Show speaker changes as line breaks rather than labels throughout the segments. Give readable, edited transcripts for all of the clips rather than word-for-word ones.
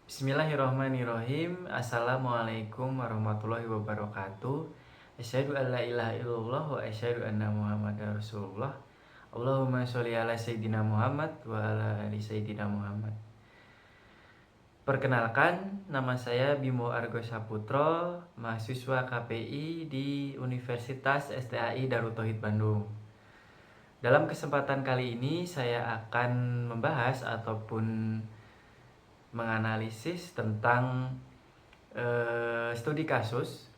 Bismillahirrahmanirrahim. Assalamualaikum warahmatullahi wabarakatuh. Asyhadu an la ilaha illallah wa asyhadu anna Muhammadar Rasulullah. Allahumma sholli ala sayyidina Muhammad wa ala ali sayyidina Muhammad. Perkenalkan, nama saya Bimo Argo Saputro, mahasiswa KPI di Universitas STAI Darut Tauhid Bandung. Dalam kesempatan kali ini saya akan membahas ataupun menganalisis tentang studi kasus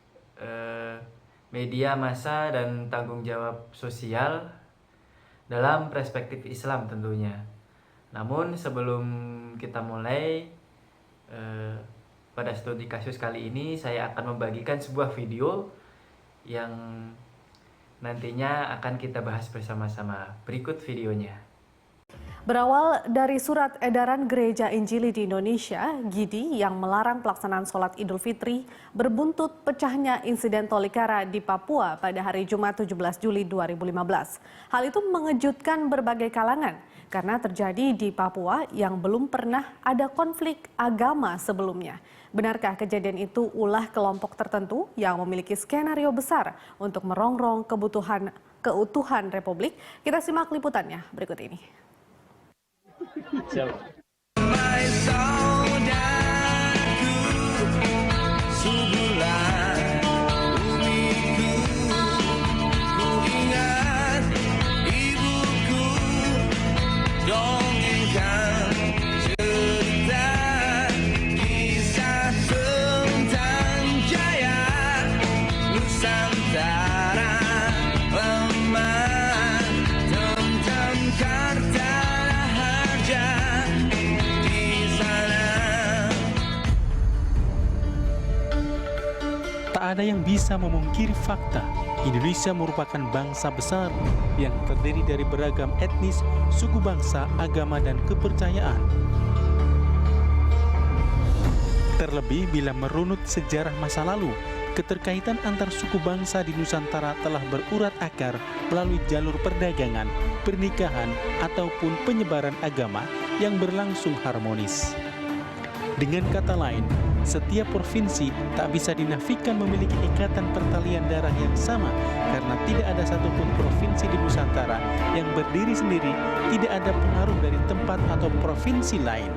media massa dan tanggung jawab sosial dalam perspektif Islam tentunya. Namun sebelum kita mulai pada studi kasus kali ini, saya akan membagikan sebuah video yang nantinya akan kita bahas bersama-sama. Berikut videonya.
Berawal dari surat edaran Gereja Injili di Indonesia, GIDI, yang melarang pelaksanaan sholat Idul Fitri, berbuntut pecahnya insiden Tolikara di Papua pada hari Jumat 17 Juli 2015. Hal itu mengejutkan berbagai kalangan karena terjadi di Papua yang belum pernah ada konflik agama sebelumnya. Benarkah kejadian itu ulah kelompok tertentu yang memiliki skenario besar untuk merongrong keutuhan Republik? Kita simak liputannya berikut ini.
Tak ada yang bisa memungkiri fakta. Indonesia merupakan bangsa besar yang terdiri dari beragam etnis, suku bangsa, agama, dan kepercayaan. Terlebih bila merunut sejarah masa lalu, keterkaitan antar suku bangsa di Nusantara telah berurat akar melalui jalur perdagangan, pernikahan, ataupun penyebaran agama yang berlangsung harmonis. Dengan kata lain, setiap provinsi tak bisa dinafikan memiliki ikatan pertalian darah yang sama karena tidak ada satupun provinsi di Nusantara yang berdiri sendiri, tidak ada pengaruh dari tempat atau provinsi lain.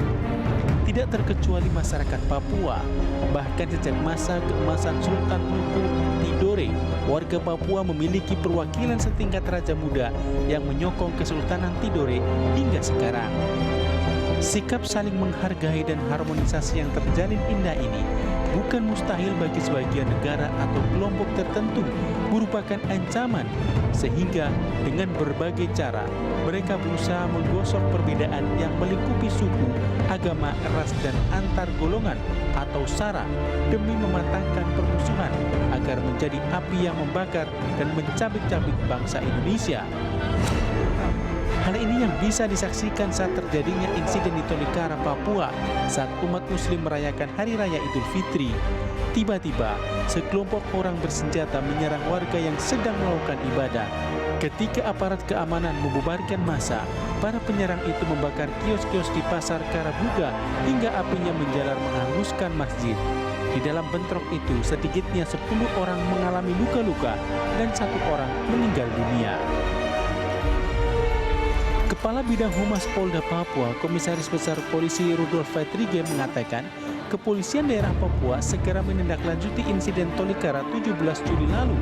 Tidak terkecuali masyarakat Papua, bahkan sejak masa keemasan Sultan Nuku Tidore, warga Papua memiliki perwakilan setingkat Raja Muda yang menyokong Kesultanan Tidore hingga sekarang. Sikap saling menghargai dan harmonisasi yang terjalin indah ini bukan mustahil bagi sebagian negara atau kelompok tertentu, merupakan ancaman, sehingga dengan berbagai cara mereka berusaha menggosok perbedaan yang melingkupi suku, agama, ras, dan antar golongan atau sara demi mematangkan permusuhan agar menjadi api yang membakar dan mencabik-cabik bangsa Indonesia. Hal ini yang bisa disaksikan saat terjadinya insiden di Tolikara, Papua saat umat muslim merayakan Hari Raya Idul Fitri. Tiba-tiba, sekelompok orang bersenjata menyerang warga yang sedang melakukan ibadah. Ketika aparat keamanan membubarkan massa, para penyerang itu membakar kios-kios di Pasar Karabuga hingga apinya menjalar menghanguskan masjid. Di dalam bentrok itu, sedikitnya 10 orang mengalami luka-luka dan 1 orang meninggal dunia. Kepala Bidang Humas Polda Papua, Komisaris Besar Polisi Rudolf Faitrige mengatakan, Kepolisian Daerah Papua segera menindaklanjuti insiden Tolikara 17 Juli lalu.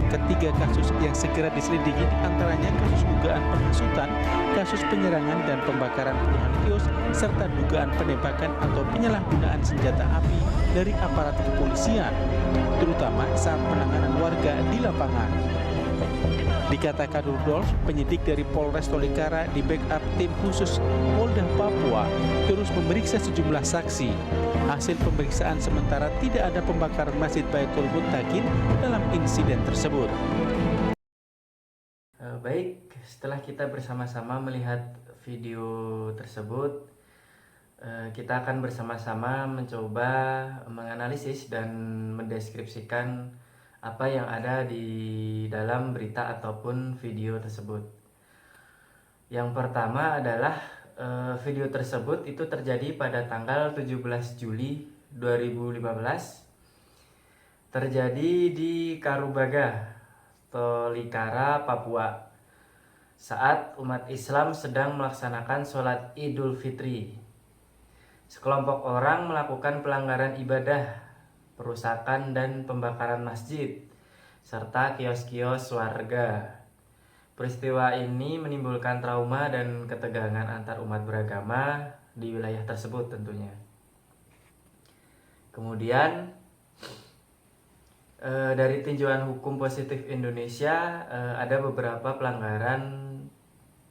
Ketiga kasus yang segera diselidiki diantaranya kasus dugaan penghasutan, kasus penyerangan dan pembakaran puluhan kios, serta dugaan penembakan atau penyalahgunaan senjata api dari aparat kepolisian, terutama saat penanganan warga di lapangan. Dikatakan Rudolf, penyidik dari Polres Tolikara di backup tim khusus Polda Papua terus memeriksa sejumlah saksi. Hasil pemeriksaan sementara tidak ada pembakaran Masjid Baitul Muttaqin dalam insiden tersebut.
Baik, setelah kita bersama-sama melihat video tersebut, kita akan bersama-sama mencoba menganalisis dan mendeskripsikan apa yang ada di dalam berita ataupun video tersebut. Yang pertama adalah video tersebut itu terjadi pada tanggal 17 Juli 2015. Terjadi di Karubaga, Tolikara, Papua, saat umat Islam sedang melaksanakan sholat Idul Fitri. Sekelompok orang melakukan pelanggaran ibadah, perusakan dan pembakaran masjid, serta kios-kios warga. Peristiwa ini menimbulkan trauma dan ketegangan antar umat beragama di wilayah tersebut tentunya. Kemudian dari tinjauan hukum positif Indonesia, ada beberapa pelanggaran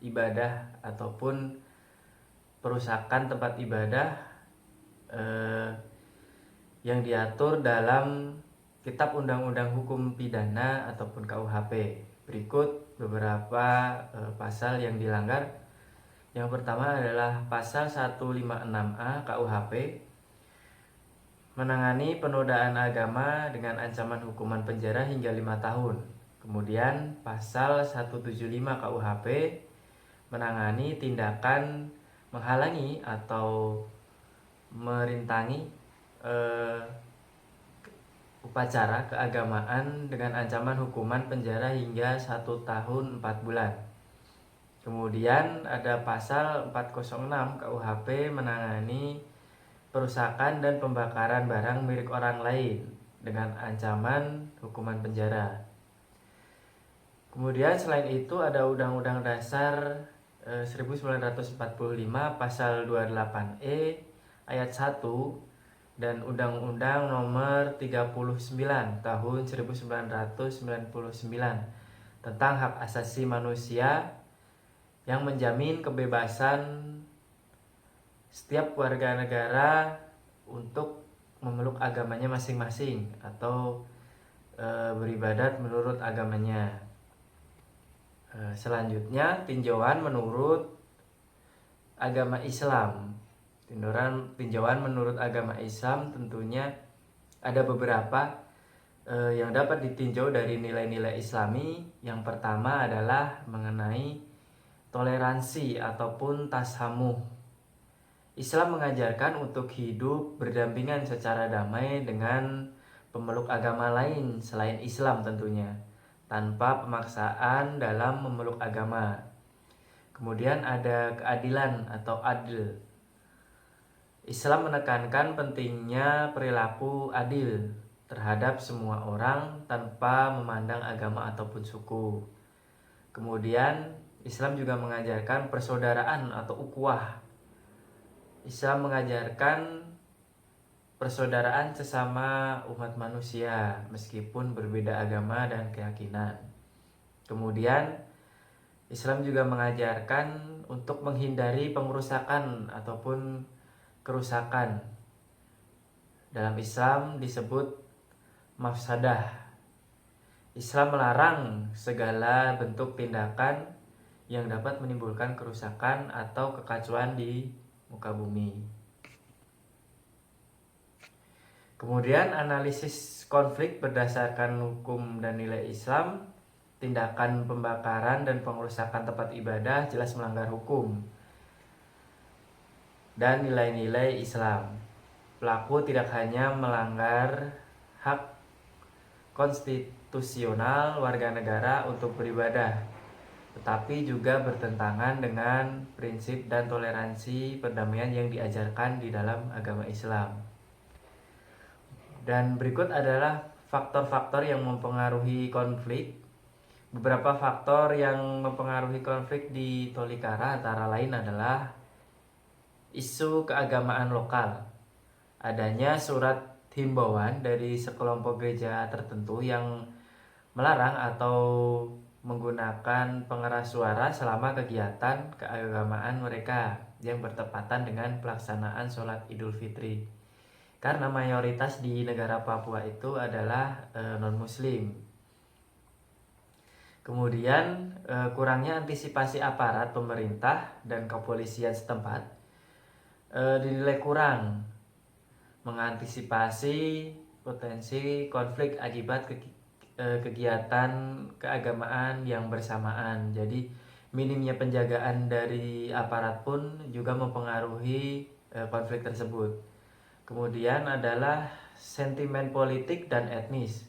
ibadah ataupun perusakan tempat ibadah yang diatur dalam Kitab Undang-Undang Hukum Pidana ataupun KUHP. Berikut beberapa pasal yang dilanggar. Yang pertama adalah pasal 156A KUHP, menangani penodaan agama dengan ancaman hukuman penjara hingga 5 tahun. Kemudian pasal 175 KUHP menangani tindakan menghalangi atau merintangi upacara keagamaan dengan ancaman hukuman penjara hingga 1 tahun 4 bulan. Kemudian ada pasal 406 KUHP menangani perusakan dan pembakaran barang milik orang lain dengan ancaman hukuman penjara. Kemudian selain itu ada Undang-Undang Dasar 1945 pasal 28E ayat 1 dan Undang-Undang Nomor 39 Tahun 1999 tentang hak asasi manusia yang menjamin kebebasan setiap warga negara untuk memeluk agamanya masing-masing atau beribadat menurut agamanya. Selanjutnya tinjauan menurut agama Islam. Tinjauan menurut agama Islam tentunya ada beberapa yang dapat ditinjau dari nilai-nilai Islami. Yang pertama adalah mengenai toleransi ataupun tasamuh. Islam mengajarkan untuk hidup berdampingan secara damai dengan pemeluk agama lain selain Islam tentunya, tanpa pemaksaan dalam memeluk agama. Kemudian ada keadilan atau adil. Islam menekankan pentingnya perilaku adil terhadap semua orang tanpa memandang agama ataupun suku. Kemudian Islam juga mengajarkan persaudaraan atau ukhuwah. Islam mengajarkan persaudaraan sesama umat manusia meskipun berbeda agama dan keyakinan. Kemudian Islam juga mengajarkan untuk menghindari pengerusakan ataupun kerusakan. Dalam Islam disebut mafsadah. Islam melarang segala bentuk tindakan yang dapat menimbulkan kerusakan atau kekacauan di muka bumi. Kemudian analisis konflik berdasarkan hukum dan nilai Islam. Tindakan pembakaran dan pengerusakan tempat ibadah jelas melanggar hukum dan nilai-nilai Islam. Pelaku tidak hanya melanggar hak konstitusional warga negara untuk beribadah, tetapi juga bertentangan dengan prinsip dan toleransi perdamaian yang diajarkan di dalam agama Islam. Dan berikut adalah faktor-faktor yang mempengaruhi konflik. Beberapa faktor yang mempengaruhi konflik di Tolikara antara lain adalah isu keagamaan lokal, adanya surat himbauan dari sekelompok gereja tertentu yang melarang atau menggunakan pengeras suara selama kegiatan keagamaan mereka yang bertepatan dengan pelaksanaan sholat Idul Fitri. Karena mayoritas di negara Papua itu adalah non-muslim. Kemudian kurangnya antisipasi aparat pemerintah dan kepolisian setempat dinilai kurang mengantisipasi potensi konflik akibat kegiatan keagamaan yang bersamaan. Jadi minimnya penjagaan dari aparat pun juga mempengaruhi konflik tersebut. Kemudian adalah sentimen politik dan etnis.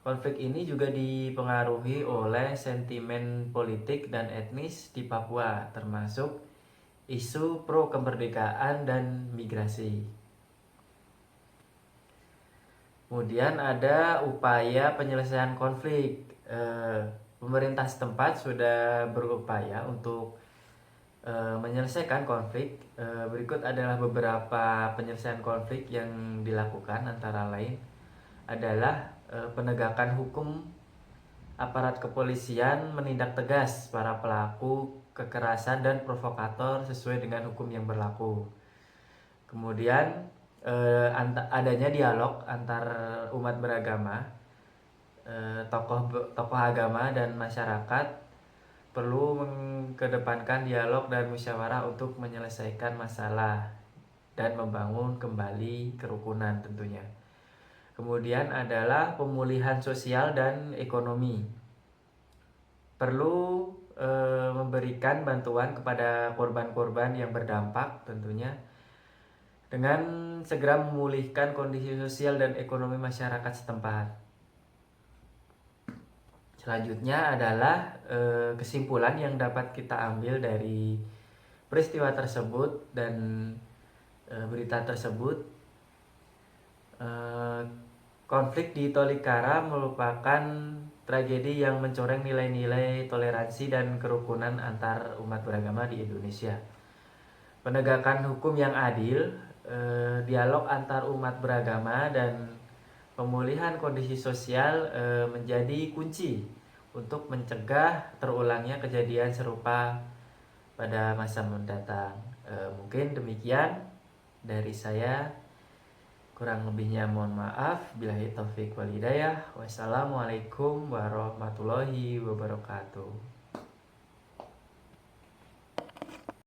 Konflik ini juga dipengaruhi oleh sentimen politik dan etnis di Papua, termasuk isu pro kemerdekaan dan migrasi. Kemudian ada upaya penyelesaian konflik. Pemerintah setempat sudah berupaya untuk menyelesaikan konflik. Berikut adalah beberapa penyelesaian konflik yang dilakukan, antara lain adalah penegakan hukum. Aparat kepolisian menindak tegas para pelaku kekerasan dan provokator sesuai dengan hukum yang berlaku. Kemudian adanya dialog antar umat beragama, tokoh agama dan masyarakat perlu mengedepankan dialog dan musyawarah untuk menyelesaikan masalah dan membangun kembali kerukunan tentunya. Kemudian adalah pemulihan sosial dan ekonomi. Perlu memberikan bantuan kepada korban-korban yang berdampak tentunya, dengan segera memulihkan kondisi sosial dan ekonomi masyarakat setempat. Selanjutnya adalah kesimpulan yang dapat kita ambil dari peristiwa tersebut dan berita tersebut. Konflik di Tolikara merupakan tragedi yang mencoreng nilai-nilai toleransi dan kerukunan antar umat beragama di Indonesia. Penegakan hukum yang adil, dialog antar umat beragama, dan pemulihan kondisi sosial menjadi kunci untuk mencegah terulangnya kejadian serupa pada masa mendatang. Mungkin demikian dari saya. Kurang lebihnya mohon maaf. Billahi taufik wal hidayah. Wassalamualaikum warahmatullahi wabarakatuh.